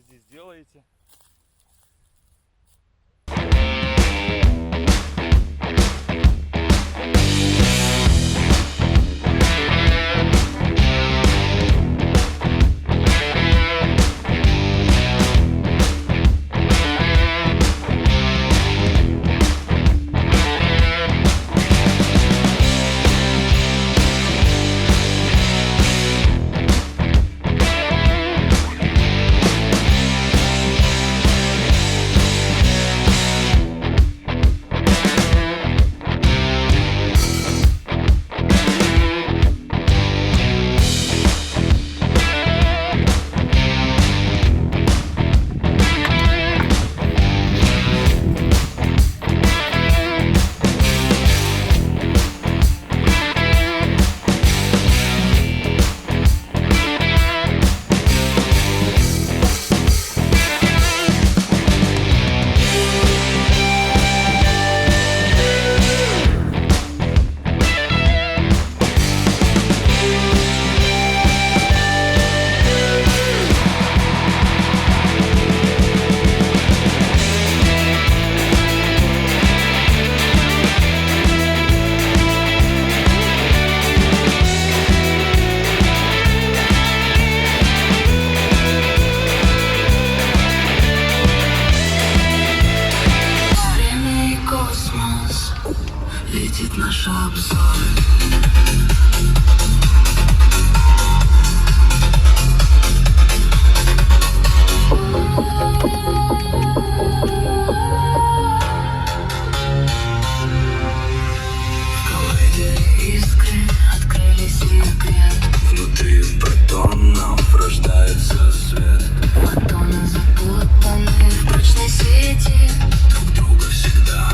здесь делаете. Летит наш обзор. В колоде искры открыли секрет. Внутри протонов рождается свет. Фотоны запутаны в прочной сети друг друга всегда.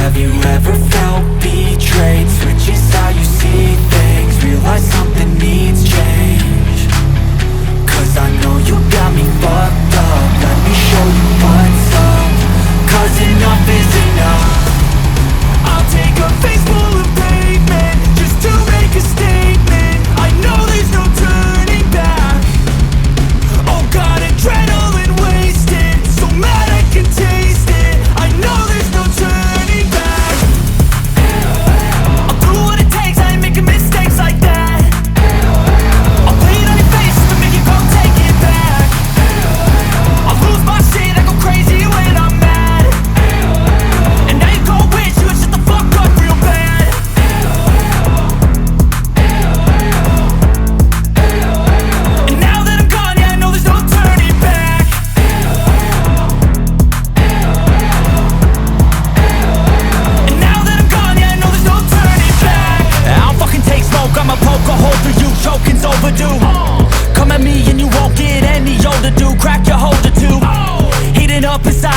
Have you ever felt betrayed? Switches how you see things. Realize something needs change. Cause I know you got me fucked up. Let me show you what's up. Cause enough is enough. I'll take a face full of pavement just to make a statement. I know there's no turning back. Oh God, adrenaline wasted. So mad I can taste it. I know there's no turning back.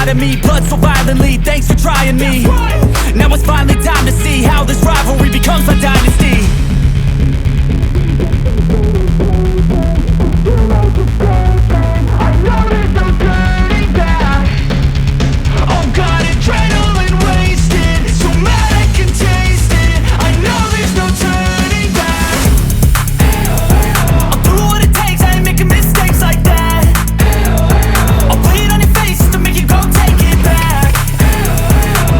Of me, blood so violently, thanks for trying me. Now it's finally time to see how this rivalry becomes a dynasty. I know there's no turning back. Oh God, adrenaline wasted. So mad I can taste it. I know there's no turning back. I'll do what it takes, I ain't making mistakes like that. I'll bleed on your face to make you go take it back.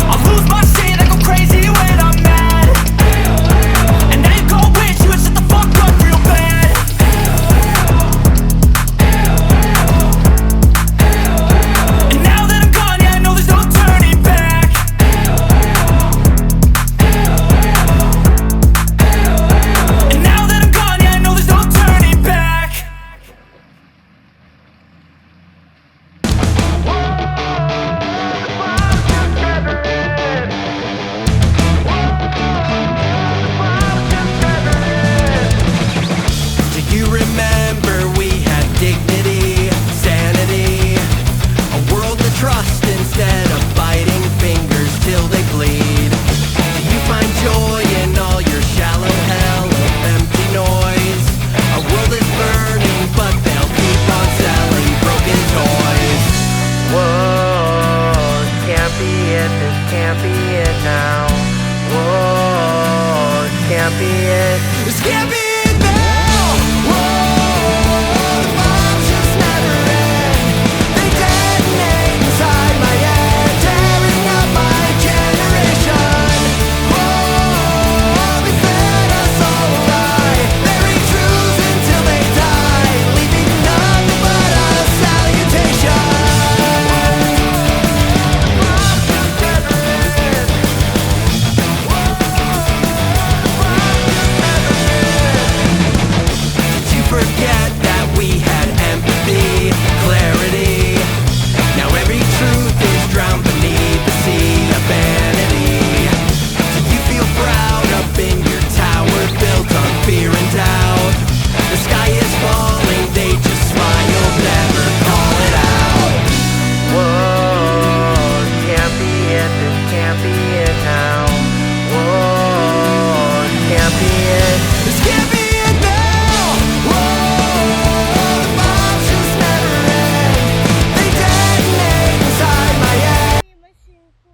I'll lose can't be it. This can't be it now. Whoa, the bombs just never end. They detonate inside my head, tearing up my generation. Whoa, they fed us all a lie, buried truths until they die, leaving nothing but a salutation. Did you forget that we had empathy, clarity? Now every truth is drowned beneath the sea of vanity. Do you feel proud up in your tower built on fear and doubt? The sky is falling, they just smile, never call it out. Whoa, this can't be it, this can't be it now. Whoa, this can't be it. This can't be it now. Whoa, the bombs just never end. They detonate inside my head. Машинку.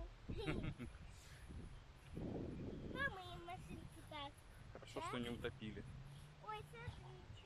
Помыем машинку так. Хорошо, что не утопили. Ой, смотрите.